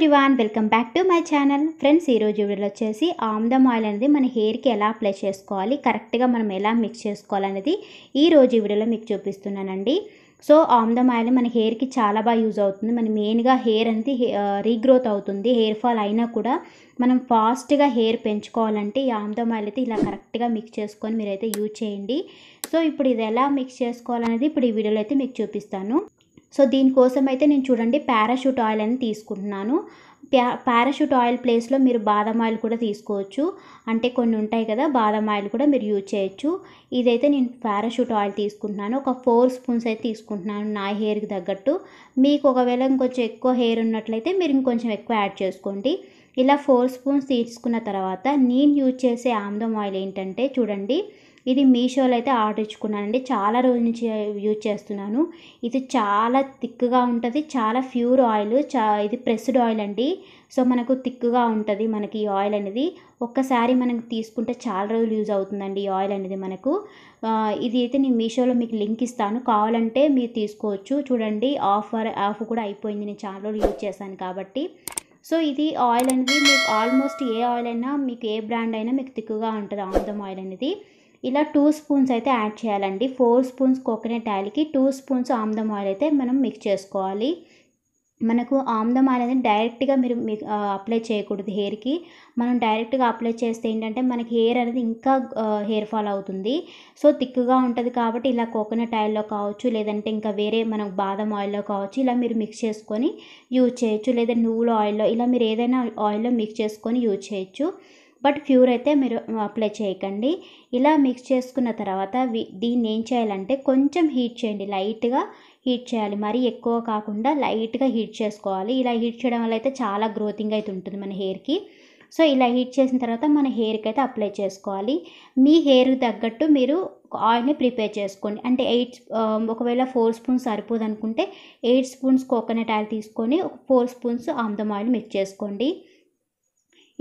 Everyone welcome back to my channel friends. ఈరోజు వీడియోలో వచ్చేసి ఆమ్దం ఆయిల్ అనేది మన హెయిర్కి ఎలా అప్లై చేసుకోవాలి, కరెక్ట్గా మనం ఎలా మిక్స్ చేసుకోవాలనేది ఈరోజు వీడియోలో మీకు చూపిస్తున్నానండి. సో ఆమ్దం ఆయిల్ మన హెయిర్కి చాలా బాగా యూజ్ అవుతుంది. మన మెయిన్గా హెయిర్ అనేది రీగ్రోత్ అవుతుంది. హెయిర్ ఫాల్ అయినా కూడా మనం ఫాస్ట్గా హెయిర్ పెంచుకోవాలంటే ఈ ఆమ్దం ఆయిల్ అయితే ఇలా కరెక్ట్గా మిక్స్ చేసుకొని మీరైతే యూజ్ చేయండి. సో ఇప్పుడు ఇది ఎలా మిక్స్ చేసుకోవాలనేది ఇప్పుడు ఈ వీడియోలో అయితే మీకు చూపిస్తాను. సో దీనికోసం అయితే నేను చూడండి పారాషూట్ ఆయిల్ అని తీసుకుంటున్నాను. పారాషూట్ ఆయిల్ ప్లేస్లో మీరు బాదం ఆయిల్ కూడా తీసుకోవచ్చు. అంటే కొన్ని ఉంటాయి కదా, బాదం ఆయిల్ కూడా మీరు యూజ్ చేయొచ్చు. ఇదైతే నేను పారాషూట్ ఆయిల్ తీసుకుంటున్నాను. ఒక 4 స్పూన్స్ అయితే తీసుకుంటున్నాను నా హెయిర్కి తగ్గట్టు. మీకు ఒకవేళ ఇంకొంచెం ఎక్కువ హెయిర్ ఉన్నట్లయితే మీరు ఇంకొంచెం ఎక్కువ యాడ్ చేసుకోండి. ఇలా 4 స్పూన్స్ తీసుకున్న తర్వాత నేను యూజ్ చేసే ఆమ్దం ఆయిల్ ఏంటంటే చూడండి, ఇది మీషోలో అయితే ఆర్డర్ ఇచ్చుకున్నానండి. చాలా రోజుల నుంచి యూజ్ చేస్తున్నాను. ఇది చాలా థిక్గా ఉంటుంది, చాలా ప్యూర్ ఆయిల్. ఇది ప్రెస్డ్ ఆయిల్ అండి. సో మనకు థిక్గా ఉంటుంది మనకి ఈ ఆయిల్ అనేది. ఒక్కసారి మనకు తీసుకుంటే చాలా రోజులు యూజ్ అవుతుందండి ఈ ఆయిల్ అనేది మనకు. ఇది అయితే నేను మీషోలో మీకు లింక్ ఇస్తాను, కావాలంటే మీరు తీసుకోవచ్చు. చూడండి ఆఫ్ కూడా అయిపోయింది, నేను చాలా రోజులు యూజ్ చేశాను కాబట్టి. సో ఇది ఆయిల్ అనేది మీకు ఆల్మోస్ట్ ఏ ఆయిల్ అయినా, మీకు ఏ బ్రాండ్ అయినా మీకు థిక్గా ఉంటుంది ఆమ్దం ఆయిల్ అనేది. ఇలా 2 స్పూన్స్ అయితే యాడ్ చేయాలండి. 4 స్పూన్స్ కోకోనట్ ఆయిల్కి 2 స్పూన్స్ ఆమ్దం ఆయిల్ అయితే మనం మిక్స్ చేసుకోవాలి. మనకు ఆమ్దం ఆయిల్ అనేది డైరెక్ట్గా మీరు అప్లై చేయకూడదు హెయిర్కి. మనం డైరెక్ట్గా అప్లై చేస్తే ఏంటంటే మనకి హెయిర్ అనేది ఇంకా హెయిర్ ఫాల్ అవుతుంది. సో థిక్గా ఉంటుంది కాబట్టి ఇలా కోకోనట్ ఆయిల్లో కావచ్చు, లేదంటే ఇంకా వేరే మనకు బాదం ఆయిల్లో కావచ్చు, ఇలా మీరు మిక్స్ చేసుకొని యూజ్ చేయొచ్చు. లేదా నువ్వుల ఆయిల్లో, ఇలా మీరు ఏదైనా ఆయిల్లో మిక్స్ చేసుకొని యూజ్ చేయొచ్చు. బట్ ప్యూర్ అయితే మీరు అప్లై చేయకండి. ఇలా మిక్స్ చేసుకున్న తర్వాత దీన్ని ఏం చేయాలంటే కొంచెం హీట్ చేయండి, లైట్గా హీట్ చేయాలి. మరీ ఎక్కువ కాకుండా లైట్గా హీట్ చేసుకోవాలి. ఇలా హీట్ చేయడం వల్ల అయితే చాలా గ్రోతింగ్ అయితే ఉంటుంది మన హెయిర్కి. సో ఇలా హీట్ చేసిన తర్వాత మన హెయిర్కి అయితే అప్లై చేసుకోవాలి. మీ హెయిర్కి తగ్గట్టు మీరు ఆయిల్ని ప్రిపేర్ చేసుకోండి. అంటే ఒకవేళ 4 స్పూన్స్ సరిపోదు అనుకుంటే 8 స్పూన్స్ కోకోనట్ ఆయిల్ తీసుకొని 4 స్పూన్స్ ఆమ్దం ఆయిల్ మిక్స్ చేసుకోండి.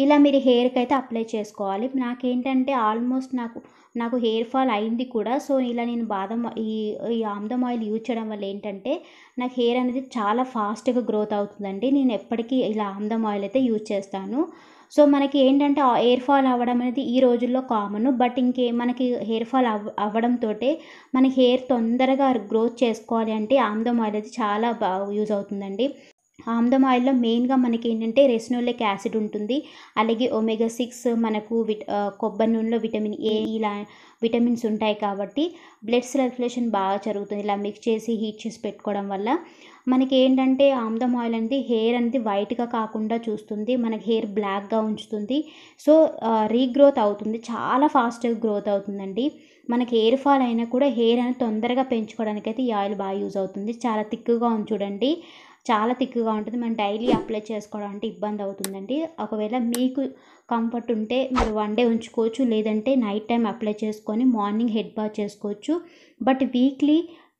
ఇలా మీరు హెయిర్కి అయితే అప్లై చేసుకోవాలి. నాకేంటంటే ఆల్మోస్ట్ నాకు హెయిర్ ఫాల్ అయింది కూడా. సో ఇలా నేను ఈ ఆమ్దం ఆయిల్ యూజ్ చేయడం వల్ల ఏంటంటే నాకు హెయిర్ అనేది చాలా ఫాస్ట్గా గ్రోత్ అవుతుందండి. నేను ఎప్పటికీ ఇలా ఆమ్దం ఆయిల్ అయితే యూజ్ చేస్తాను. సో మనకి ఏంటంటే హెయిర్ ఫాల్ అవ్వడం అనేది ఈ రోజుల్లో కామన్. బట్ మనకి హెయిర్ ఫాల్ అవ్వడంతో మనకి హెయిర్ తొందరగా గ్రోత్ చేసుకోవాలి అంటే ఆమ్దం ఆయిల్ అయితే చాలా బాగా యూజ్ అవుతుందండి. ఆమ్దం ఆయిల్లో మెయిన్గా మనకి ఏంటంటే రెసినోలిక్ యాసిడ్ ఉంటుంది, అలాగే ఒమేగా 6, మనకు కొబ్బరి నూనెలో విటమిన్ ఏ, ఇలా విటమిన్స్ ఉంటాయి కాబట్టి బ్లడ్ సర్క్యులేషన్ బాగా జరుగుతుంది. ఇలా మిక్స్ చేసి హీట్ చేసి పెట్టుకోవడం వల్ల మనకి ఏంటంటే ఆమ్దం ఆయిల్ అనేది హెయిర్ అనేది వైట్గా కాకుండా చూస్తుంది, మనకి హెయిర్ బ్లాక్గా ఉంచుతుంది. సో రీగ్రోత్ అవుతుంది, చాలా ఫాస్ట్గా గ్రోత్ అవుతుందండి. మనకి హెయిర్ ఫాల్ అయినా కూడా హెయిర్ అనేది తొందరగా పెంచుకోవడానికి అయితే ఈ ఆయిల్ బాగా యూజ్ అవుతుంది. చాలా థిక్గా ఉంది చూడండి, చాలా థిక్గా ఉంటుంది. మనం డైలీ అప్లై చేసుకోవడం అంటే ఇబ్బంది అవుతుందండి. ఒకవేళ మీకు కంఫర్ట్ ఉంటే మీరు 1 డే ఉంచుకోవచ్చు, లేదంటే నైట్ టైం అప్లై చేసుకొని మార్నింగ్ హెడ్ బాత్ చేసుకోవచ్చు. బట్ వీక్లీ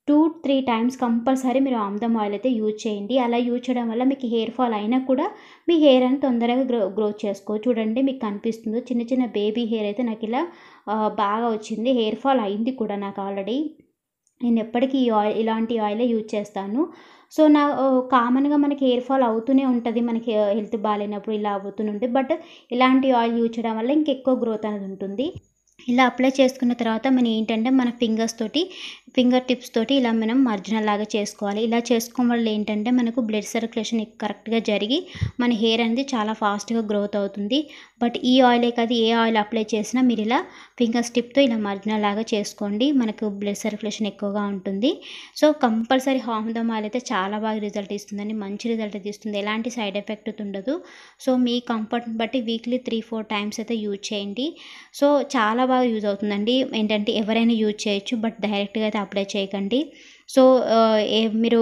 2-3 టైమ్స్ కంపల్సరీ మీరు ఆమ్దం ఆయిల్ అయితే యూజ్ చేయండి. అలా యూజ్ చేయడం వల్ల మీకు హెయిర్ ఫాల్ అయినా కూడా మీ హెయిర్ అని తొందరగా గ్రోత్ చేసుకోవచ్చు. చూడండి మీకు కనిపిస్తుందో, చిన్న చిన్న బేబీ హెయిర్ అయితే నాకు ఇలా బాగా వచ్చింది. హెయిర్ ఫాల్ అయింది కూడా నాకు ఆల్రెడీ. నేను ఎప్పటికీ ఇలాంటి ఆయిలే యూజ్ చేస్తాను. సో కామన్గా మనకి హెయిర్ ఫాల్ అవుతూనే ఉంటుంది, మనకి హెల్త్ బాగాలేనప్పుడు ఇలా అవుతూనే ఉంటుంది. బట్ ఇలాంటి ఆయిల్ యూజ్ చేయడం వల్ల ఇంకెక్కువ గ్రోత్ అనేది ఉంటుంది. ఇలా అప్లై చేసుకున్న తర్వాత మనం ఏంటంటే మన ఫింగర్ టిప్స్ తోటి ఇలా మనం మర్జన లాగా చేసుకోవాలి. ఇలా చేసుకోవడం వల్ల ఏంటంటే మనకు బ్లడ్ సర్క్యులేషన్ కరెక్ట్గా జరిగి మన హెయిర్ అనేది చాలా ఫాస్ట్గా గ్రోత్ అవుతుంది. బట్ ఈ ఆయిలే కాదు, ఏ ఆయిల్ అప్లై చేసినా మీరు ఇలా ఫింగర్ టిప్తో ఇలా మర్జన లాగా చేసుకోండి, మనకు బ్లడ్ సర్క్యులేషన్ ఎక్కువగా ఉంటుంది. సో కంపల్సరీ ఆమ్దం ఆయిల్ అయితే చాలా బాగా రిజల్ట్ ఇస్తుందండి, మంచి రిజల్ట్ అయితే ఇస్తుంది, ఎలాంటి సైడ్ ఎఫెక్ట్ ఉండదు. సో మీ కంఫర్ట్ని బట్టి వీక్లీ 3-4 టైమ్స్ అయితే యూజ్ చేయండి. సో చాలా బాగా యూజ్ అవుతుందండి. ఏంటంటే ఎవరైనా యూజ్ చేయొచ్చు, బట్ డైరెక్ట్గా అయితే అప్లై చేయకండి. సో మీరు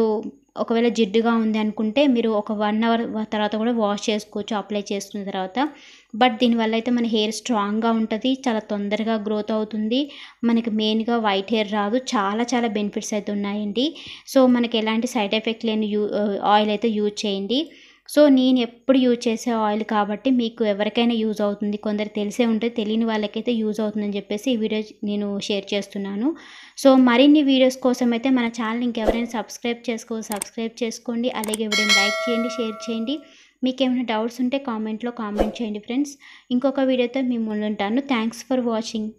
ఒకవేళ జిడ్డుగా ఉంది అనుకుంటే మీరు ఒక 1 అవర్ తర్వాత కూడా వాష్ చేసుకోవచ్చు అప్లై చేసుకున్న తర్వాత. బట్ దీనివల్ల అయితే మన హెయిర్ స్ట్రాంగ్గా ఉంటుంది, చాలా తొందరగా గ్రోత్ అవుతుంది, మనకి మెయిన్గా వైట్ హెయిర్ రాదు. చాలా చాలా బెనిఫిట్స్ అయితే ఉన్నాయండి. సో మనకి ఎలాంటి సైడ్ ఎఫెక్ట్ లేని ఆయిల్ అయితే యూజ్ చేయండి. సో నేను ఎప్పుడు యూజ్ చేసే ఆయిల్ కాబట్టి మీకు ఎవరికైనా యూజ్ అవుతుంది. కొందరు తెలిసే ఉంటుంది, తెలియని వాళ్ళకైతే యూజ్ అవుతుందని చెప్పేసి ఈ వీడియో నేను షేర్ చేస్తున్నాను. సో మరిన్ని వీడియోస్ కోసం అయితే మన ఛానల్ ఇంకెవరైనా సబ్స్క్రైబ్ చేసుకోండి. అలాగే వీడియోని లైక్ చేయండి, షేర్ చేయండి. మీకు ఏమైనా డౌట్స్ ఉంటే కామెంట్లో కామెంట్ చేయండి ఫ్రెండ్స్. ఇంకొక వీడియోతో మీ ముందుంటాను. Thanks for watching.